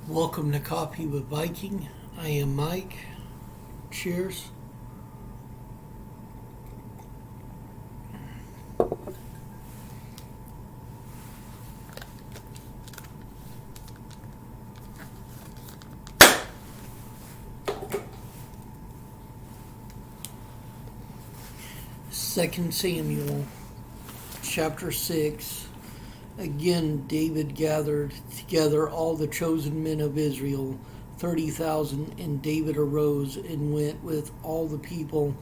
Welcome to Coffee with Viking. I am Mike. Cheers. Second Samuel, chapter 6. Again, David gathered together all the chosen men of Israel, 30,000, and David arose and went with all the people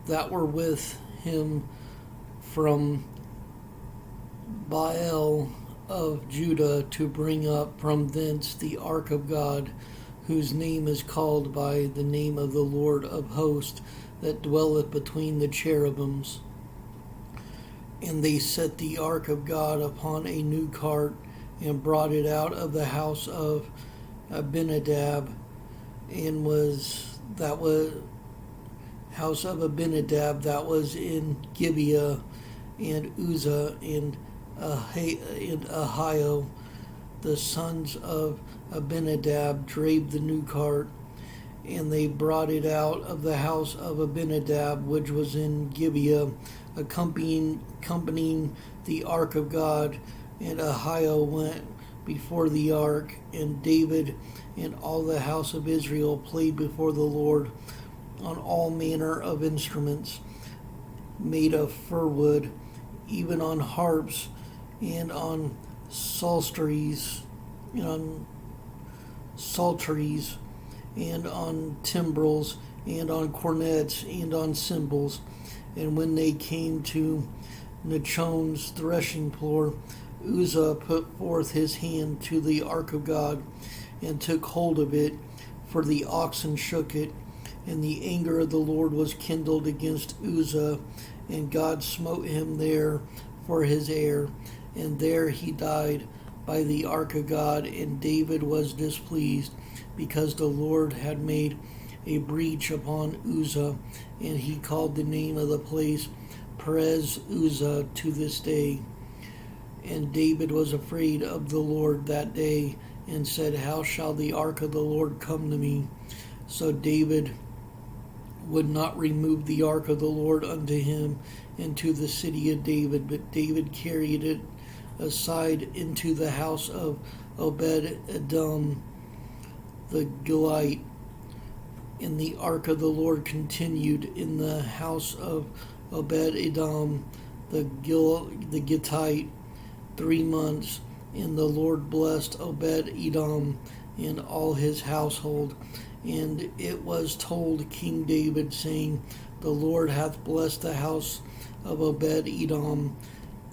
that were with him from Baal of Judah to bring up from thence the ark of God, whose name is called by the name of the Lord of hosts, that dwelleth between the cherubims. And they set the ark of God upon a new cart, and brought it out of the house of Abinadab, and that was house of Abinadab that was in Gibeah, and Uzzah and Ahio, the sons of Abinadab, drave the new cart. And they brought it out of the house of Abinadab, which was in Gibeah, accompanying the ark of God. And Ahio went before the ark, and David and all the house of Israel played before the Lord on all manner of instruments made of fir wood, even on harps and on psalteries, and on timbrels, and on cornets, and on cymbals. And when they came to Nachon's threshing floor, Uzzah put forth his hand to the ark of God, and took hold of it, for the oxen shook it. And the anger of the Lord was kindled against Uzzah, and God smote him there for his error. And there he died by the ark of God. And David was displeased, because the Lord had made a breach upon Uzzah, and he called the name of the place Perez Uzzah to this day. And David was afraid of the Lord that day, and said, How shall the ark of the Lord come to me? So David would not remove the ark of the Lord unto him into the city of David, but David carried it aside into the house of Obed-Edom the Gilite. And the ark of the Lord continued in the house of Obed-Edom the Gittite 3 months. And the Lord blessed Obed-Edom and all his household. And it was told King David, saying, The Lord hath blessed the house of Obed-Edom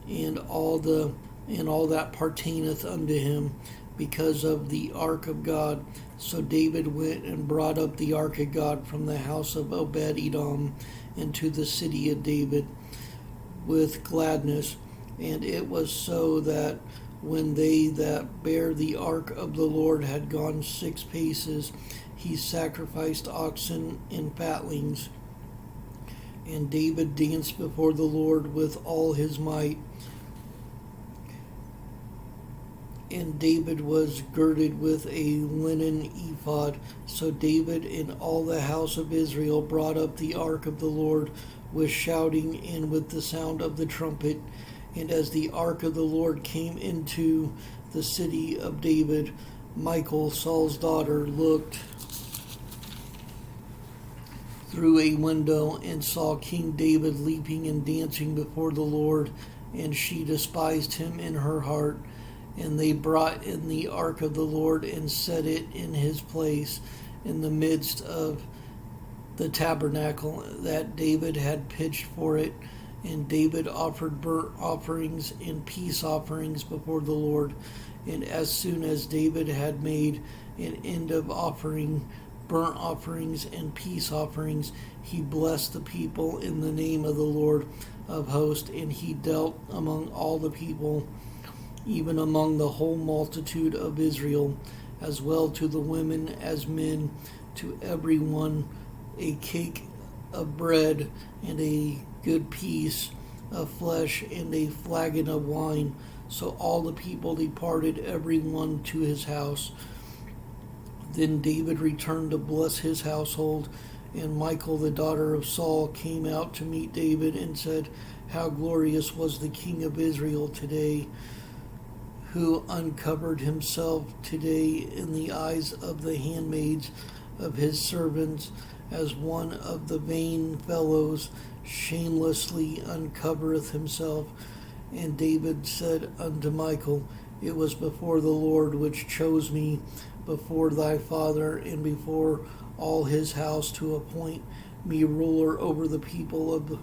and all that pertaineth unto him, because of the ark of God. So David went and brought up the ark of God from the house of Obed-Edom into the city of David with gladness. And it was so that when they that bare the ark of the Lord had gone 6 paces, he sacrificed oxen and fatlings. And David danced before the Lord with all his might. And David was girded with a linen ephod. So David and all the house of Israel brought up the ark of the Lord with shouting and with the sound of the trumpet. And as the ark of the Lord came into the city of David, Michal, Saul's daughter, looked through a window and saw King David leaping and dancing before the Lord, and she despised him in her heart. And they brought in the ark of the Lord and set it in his place in the midst of the tabernacle that David had pitched for it. And David offered burnt offerings and peace offerings before the Lord. And as soon as David had made an end of offering burnt offerings and peace offerings, he blessed the people in the name of the Lord of hosts. And he dealt among all the people, even among the whole multitude of Israel, as well to the women as men, to every one a cake of bread and a good piece of flesh and a flagon of wine. So all the people departed, every one to his house. Then David returned to bless his household, and Michal, the daughter of Saul, came out to meet David and said, "How glorious was the king of Israel today, who uncovered himself today in the eyes of the handmaids of his servants, as one of the vain fellows shamelessly uncovereth himself." And David said unto Michal, "It was before the Lord which chose me before thy father and before all his house to appoint me ruler over the people of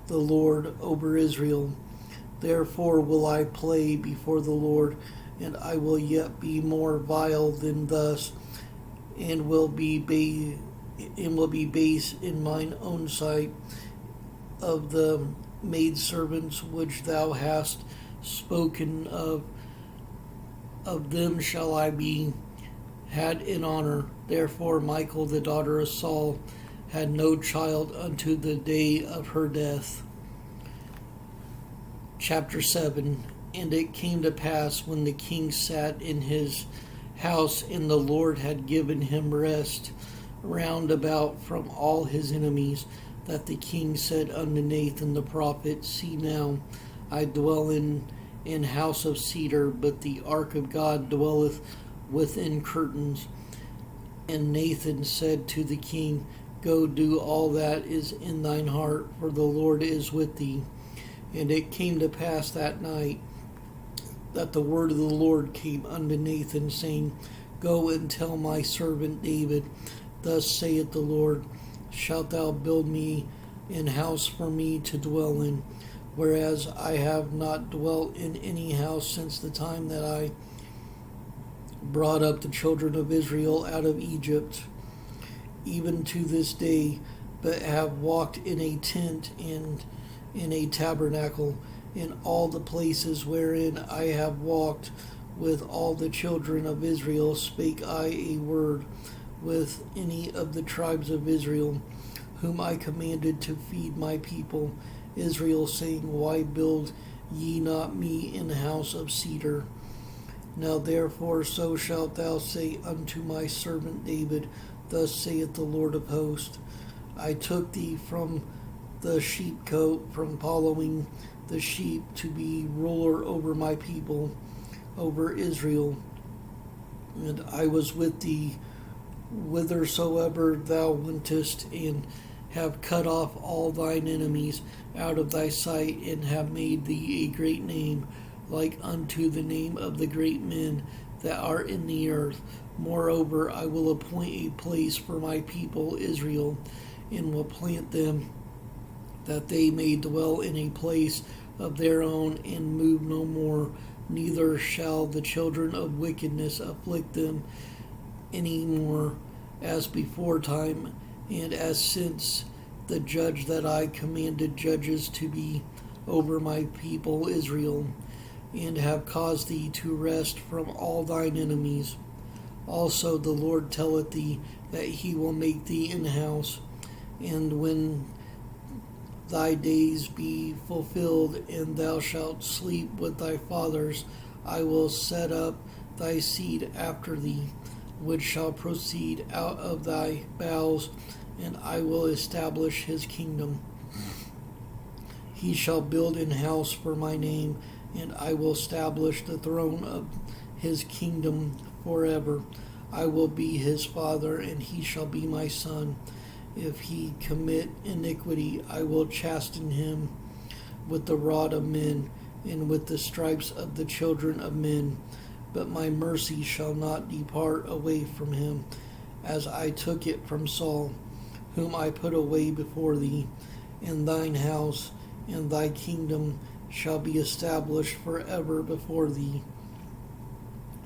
the Lord, over Israel. Therefore will I play before the Lord, and I will yet be more vile than thus, and will be base in mine own sight. Of the maidservants which thou hast spoken of them shall I be had in honor." Therefore Michal, the daughter of Saul, had no child unto the day of her death. Chapter 7. And it came to pass, when the king sat in his house, and the Lord had given him rest round about from all his enemies, that the king said unto Nathan the prophet, "See now, I dwell in house of cedar, but the ark of God dwelleth within curtains." And Nathan said to the king, "Go do all that is in thine heart, for the Lord is with thee." And it came to pass that night that the word of the Lord came unto Nathan, saying, "Go and tell my servant David, Thus saith the Lord, Shalt thou build me an house for me to dwell in, whereas I have not dwelt in any house since the time that I brought up the children of Israel out of Egypt, even to this day, but have walked in a tent and in a tabernacle, in all the places wherein I have walked with all the children of Israel, spake I a word with any of the tribes of Israel, whom I commanded to feed my people Israel, saying, Why build ye not me an house of cedar? Now therefore so shalt thou say unto my servant David, Thus saith the Lord of hosts, I took thee from the sheepcote, from following the sheep, to be ruler over my people, over Israel. And I was with thee whithersoever thou wentest, and have cut off all thine enemies out of thy sight, and have made thee a great name, like unto the name of the great men that are in the earth. Moreover, I will appoint a place for my people Israel, and will plant them, that they may dwell in a place of their own, and move no more. Neither shall the children of wickedness afflict them any more, as before time, and as since the judge that I commanded judges to be over my people Israel, and have caused thee to rest from all thine enemies. Also the Lord telleth thee that he will make thee an house, and when thy days be fulfilled, and thou shalt sleep with thy fathers, I will set up thy seed after thee, which shall proceed out of thy bowels, and I will establish his kingdom. He shall build an house for my name, and I will establish the throne of his kingdom forever. I will be his father, and he shall be my son. If he commit iniquity, I will chasten him with the rod of men, and with the stripes of the children of men. But my mercy shall not depart away from him, as I took it from Saul, whom I put away before thee. And thine house and thy kingdom shall be established forever before thee.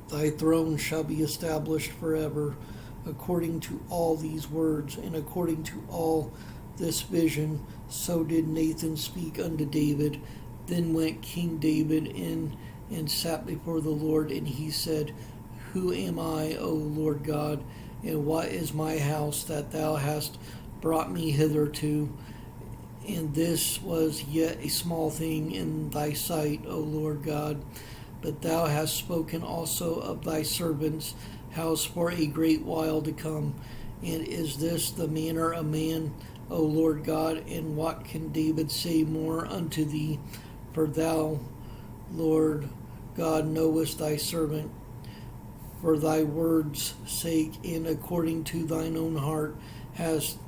Thy throne shall be established forever. According to all these words, and according to all this vision, so did Nathan speak unto David. Then went King David in and sat before the Lord, and he said, Who am I, O Lord God, and what is my house that thou hast brought me hitherto? And this was yet a small thing in thy sight, O Lord God. But thou hast spoken also of thy servants, house for a great while to come. And is this the manner of man, O Lord God? And what can David say more unto thee? For thou, Lord God, knowest thy servant. For thy word's sake, and according to thine own heart, hast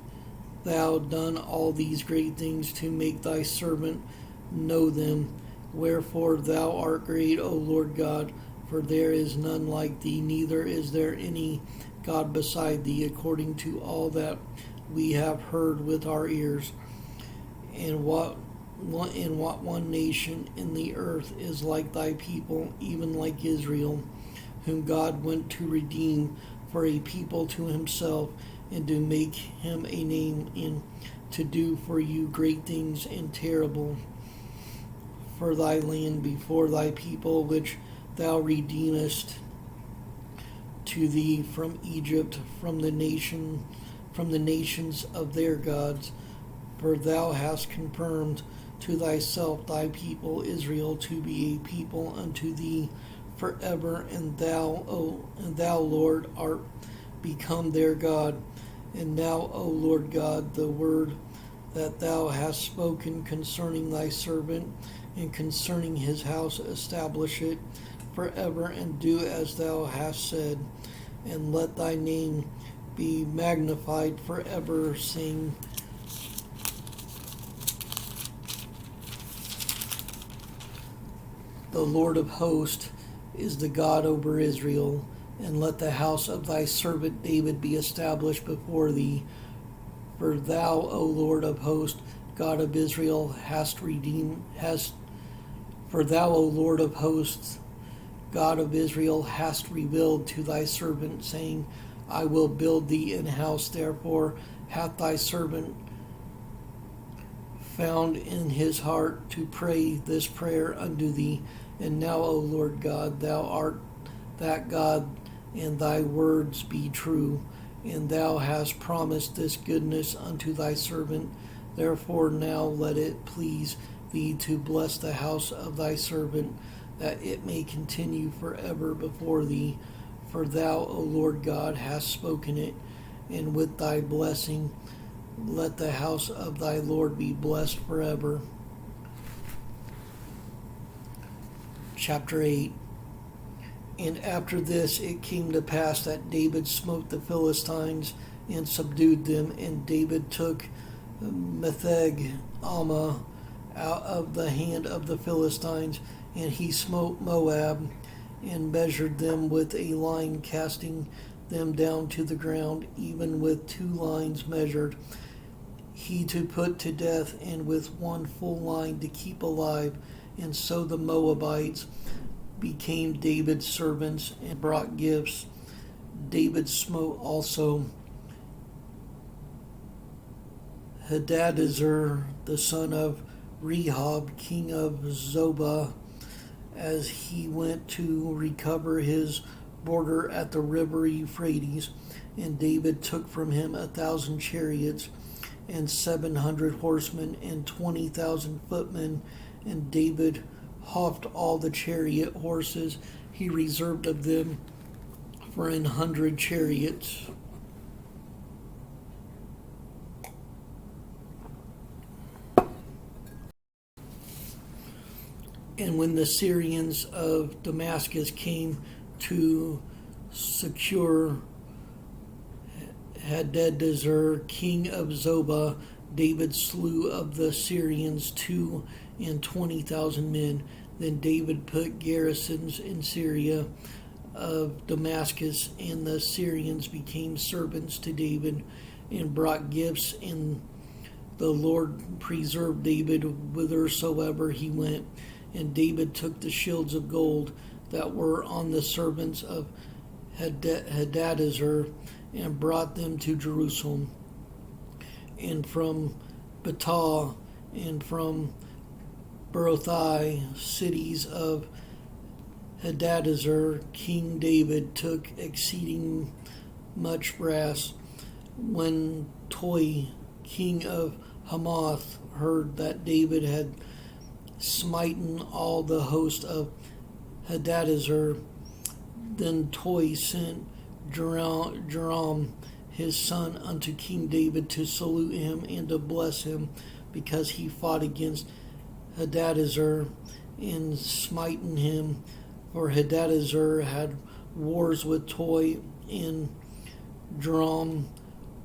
thou done all these great things to make thy servant know them. Wherefore thou art great, O Lord God, for there is none like thee, neither is there any God beside thee, according to all that we have heard with our ears. And what one nation in the earth is like thy people, even like Israel, whom God went to redeem for a people to himself, and to make him a name, and to do for you great things and terrible for thy land before thy people, which thou redeemest to thee from Egypt, from the nations of their gods. For thou hast confirmed to thyself thy people Israel to be a people unto thee forever, and thou, Lord, art become their God. And now, O Lord God, the word that thou hast spoken concerning thy servant and concerning his house, establish it forever, and do as thou hast said. And let thy name be magnified forever, saying, the Lord of hosts is the God over Israel. And let the house of thy servant David be established before thee. For thou, O Lord of hosts, God of Israel, for thou, O Lord of hosts, God of Israel, hast revealed to thy servant, saying, I will build thee an house. Therefore hath thy servant found in his heart to pray this prayer unto thee. And now, O Lord God, thou art that God, and thy words be true, and thou hast promised this goodness unto thy servant. Therefore now let it please thee to bless the house of thy servant, that it may continue forever before thee. For thou, O Lord God, hast spoken it, and with thy blessing let the house of thy Lord be blessed forever. Chapter 8. And after this it came to pass that David smote the Philistines and subdued them, and David took Metheg Ammah out of the hand of the Philistines, and he smote Moab, and measured them with a line, casting them down to the ground, even with 2 lines measured, he to put to death, and with 1 full line to keep alive. And so the Moabites became David's servants and brought gifts. David smote also Hadadezer, the son of Rehob, king of Zobah, as he went to recover his border at the river Euphrates. And David took from him 1,000 chariots and 700 horsemen and 20,000 footmen. And David houghed all the chariot horses he reserved of them for 100 chariots. And when the Syrians of Damascus came to secure Hadadezer, king of Zobah, David slew of the Syrians 22,000 men. Then David put garrisons in Syria of Damascus, and the Syrians became servants to David and brought gifts, and the Lord preserved David whithersoever he went. And David took the shields of gold that were on the servants of Hadadezer and brought them to Jerusalem. And from Betah and from Berothai, cities of Hadadezer, King David took exceeding much brass. When Toi, king of Hamath, heard that David had smitten all the host of Hadadezer, then Toi sent Joram his son unto King David to salute him and to bless him, because he fought against Hadadezer and smitten him. For Hadadezer had wars with Toi, and Joram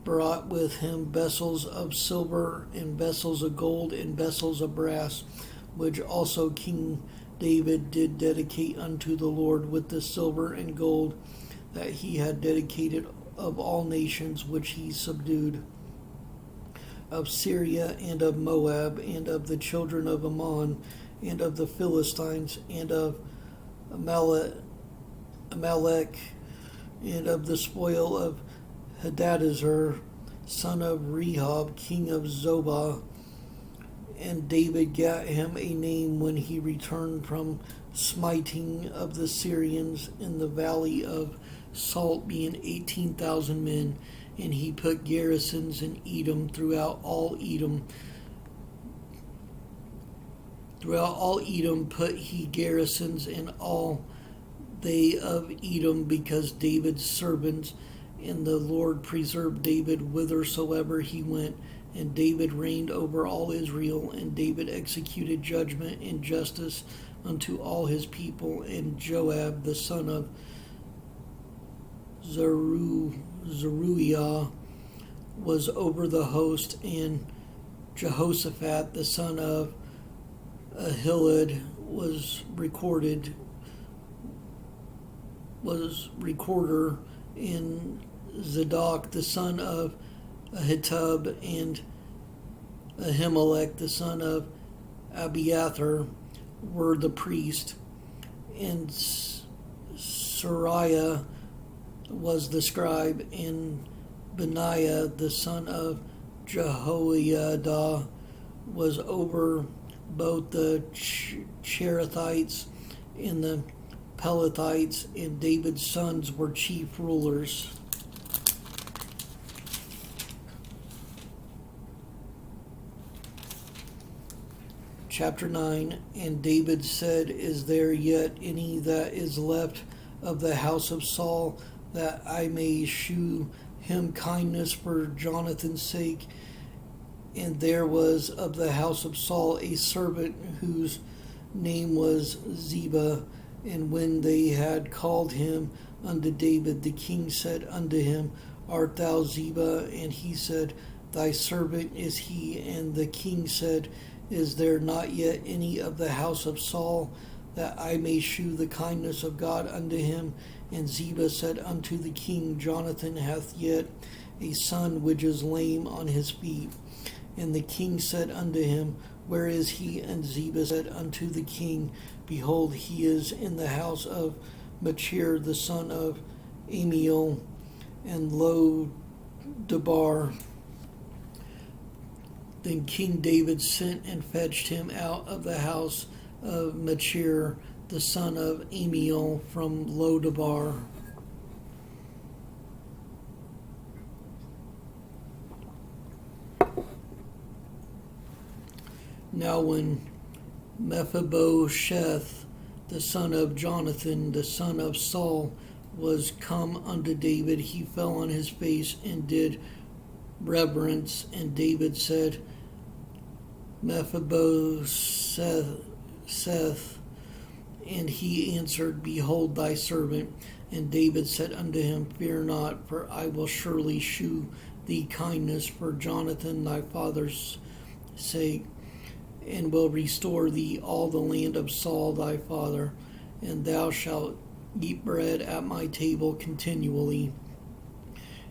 brought with him vessels of silver and vessels of gold and vessels of brass, which also King David did dedicate unto the Lord with the silver and gold that he had dedicated of all nations which he subdued, of Syria and of Moab and of the children of Ammon and of the Philistines and of Amalek and of the spoil of Hadadezer, son of Rehob, king of Zobah. And David gat him a name when he returned from smiting of the Syrians in the valley of Salt, being 18,000 men. And he put garrisons in Edom throughout all Edom. Throughout all Edom put he garrisons, and all they of Edom, because David's servants and the Lord preserved David whithersoever he went. And David reigned over all Israel, and David executed judgment and justice unto all his people. And Joab the son of Zeruiah was over the host, and Jehoshaphat the son of Ahilud was recorder, and Zadok the son of Ahitub and Ahimelech the son of Abiathar were the priest, and Sariah was the scribe, and Benaiah the son of Jehoiada was over both the Cherethites and the Pelethites, and David's sons were chief rulers. Chapter 9. And David said, Is there yet any that is left of the house of Saul, that I may shew him kindness for Jonathan's sake? And there was of the house of Saul a servant whose name was Ziba. And when they had called him unto David, the king said unto him, Art thou Ziba? And he said, Thy servant is he. And the king said, Is there not yet any of the house of Saul, that I may shew the kindness of God unto him? And Ziba said unto the king, Jonathan hath yet a son which is lame on his feet. And the king said unto him, Where is he? And Ziba said unto the king, Behold, he is in the house of Machir the son of Amiel and Lo-debar. Then King David sent and fetched him out of the house of Machir the son of Amiel from Lo-debar. Now when Mephibosheth the son of Jonathan the son of Saul was come unto David, he fell on his face and did reverence. And David said, Mephibosheth. And he answered, Behold thy servant. And David said unto him, Fear not, for I will surely shew thee kindness for Jonathan thy father's sake, and will restore thee all the land of Saul thy father, and thou shalt eat bread at my table continually.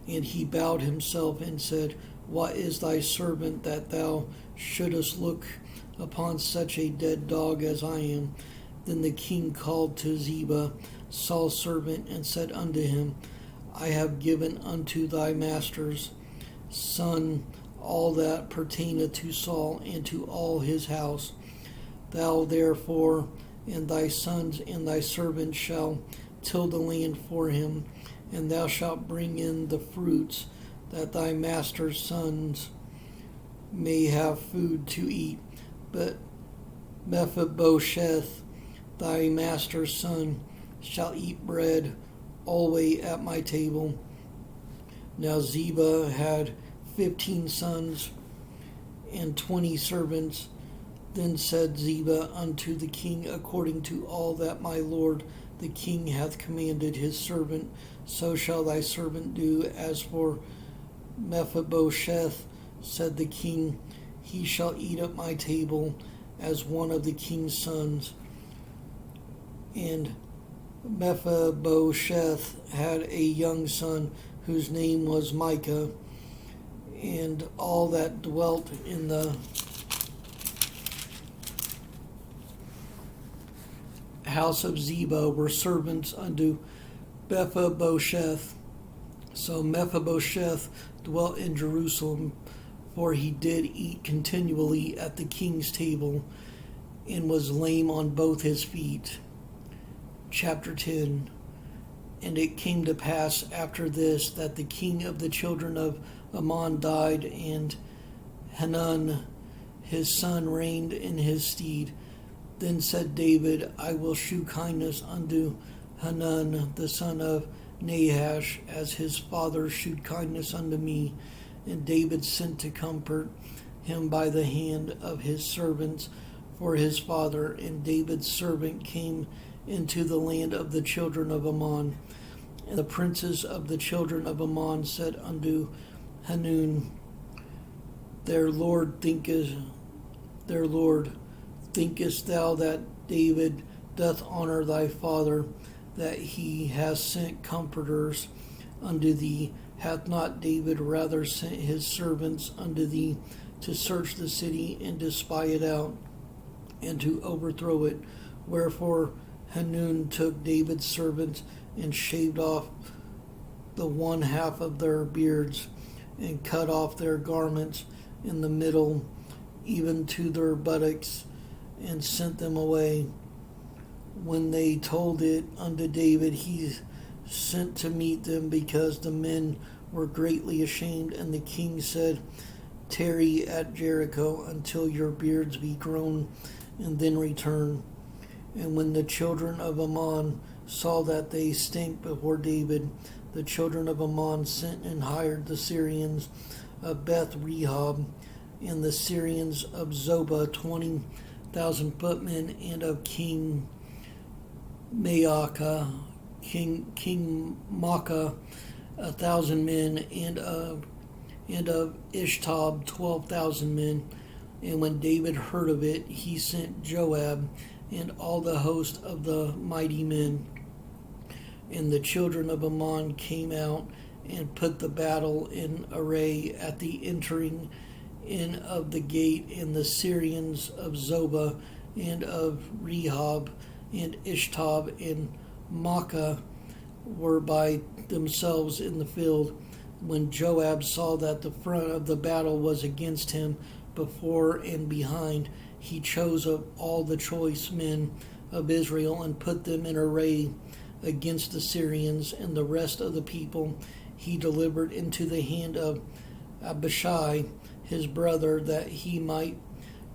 And he bowed himself and said, What is thy servant, that thou shouldest look upon such a dead dog as I am? Then the king called to Ziba, Saul's servant, and said unto him, I have given unto thy master's son all that pertaineth to Saul and to all his house. Thou therefore and thy sons and thy servants shall till the land for him, and thou shalt bring in the fruits, that thy master's sons may have food to eat. But Mephibosheth, thy master's son, shall eat bread always at my table. Now Ziba had 15 sons and 20 servants. Then said Ziba unto the king, according to all that my lord the king hath commanded his servant, so shall thy servant do. As for Mephibosheth, said the king, he shall eat at my table as one of the king's sons. And Mephibosheth had a young son whose name was Micah, and all that dwelt in the house of Ziba were servants unto Mephibosheth. So Mephibosheth dwelt in Jerusalem, for he did eat continually at the king's table, and was lame on both his feet. Chapter 10. And it came to pass after this that the king of the children of Ammon died, and Hanun his son reigned in his stead. Then said David, I will shew kindness unto Hanun the son of Nahash, as his father shewed kindness unto me. And David sent to comfort him by the hand of his servants for his father. And David's servant came into the land of the children of Ammon. And the princes of the children of Ammon said unto Hanun, Their Lord, thinkest thou that David doth honor thy father, that he has sent comforters unto thee? Hath not David rather sent his servants unto thee to search the city and to spy it out and to overthrow it? Wherefore Hanun took David's servants and shaved off the one half of their beards, and cut off their garments in the middle, even to their buttocks, and sent them away. When they told it unto David, he sent to meet them, because the men were greatly ashamed. And the king said, Tarry at Jericho until your beards be grown, and then return. And when the children of Ammon saw that they stank before David, the children of Ammon sent and hired the Syrians of Beth Rehob, and the Syrians of Zobah 20,000 footmen, and of King Maacah 1,000 men, and of Ishtob 12,000 men. And when David heard of it, he sent Joab and all the host of the mighty men. And the children of Ammon came out and put the battle in array at the entering in of the gate. And the Syrians of Zobah and of Rehob and Ishtob and Maacah were by themselves in the field. When Joab saw that the front of the battle was against him, before and behind, he chose of all the choice men of Israel and put them in array against the Syrians. And the rest of the people he delivered into the hand of Abishai his brother, that he might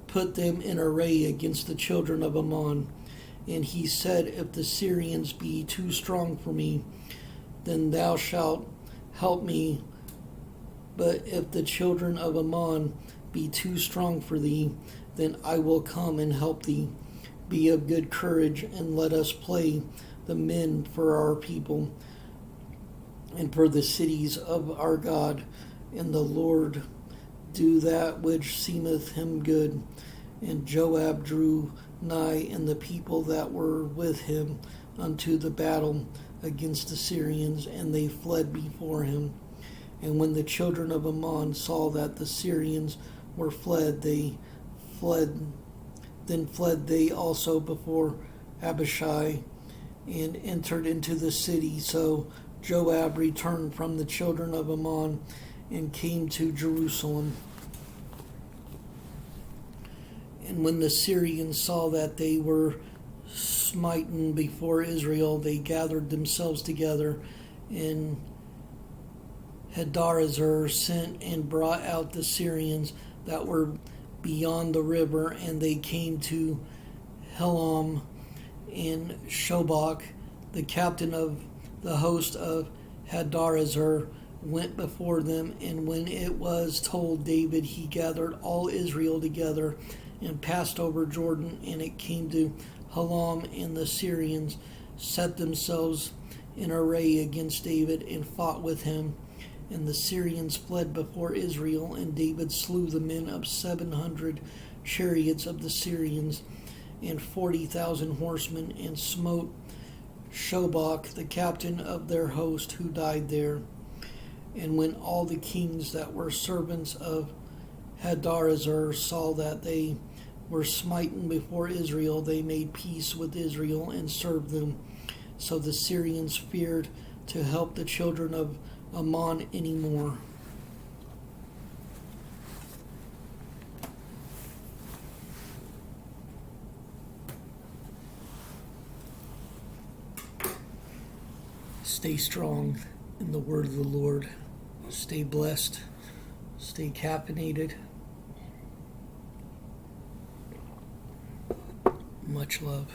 put them in array against the children of Ammon. And he said, If the Syrians be too strong for me, then thou shalt help me. But if the children of Ammon be too strong for thee, then I will come and help thee. Be of good courage, and let us play the men for our people and for the cities of our God. And the Lord do that which seemeth him good. And Joab drew nigh, and the people that were with him, unto the battle against the Syrians, and they fled before him. And when the children of Ammon saw that the Syrians were fled, then fled they also before Abishai, and entered into the city. So Joab returned from the children of Ammon, and came to Jerusalem. And when the Syrians saw that they were smitten before Israel, they gathered themselves together, and Hadarezer sent and brought out the Syrians that were beyond the river, and they came to Helam. And Shobach, the captain of The host of Hadarezer went before them, and when it was told David, he gathered all Israel together and passed over Jordan, and it came to Halam, and the Syrians set themselves in array against David and fought with him. And the Syrians fled before Israel, and David slew the men of 700 chariots of the Syrians and 40,000 horsemen, and smote Shobach, the captain of their host, who died there. And when all the kings that were servants of Hadarezer saw that they were smitten before Israel, they made peace with Israel and served them. So the Syrians feared to help the children of Ammon anymore. Stay strong in the word of the Lord. Stay blessed. Stay caffeinated. Much love.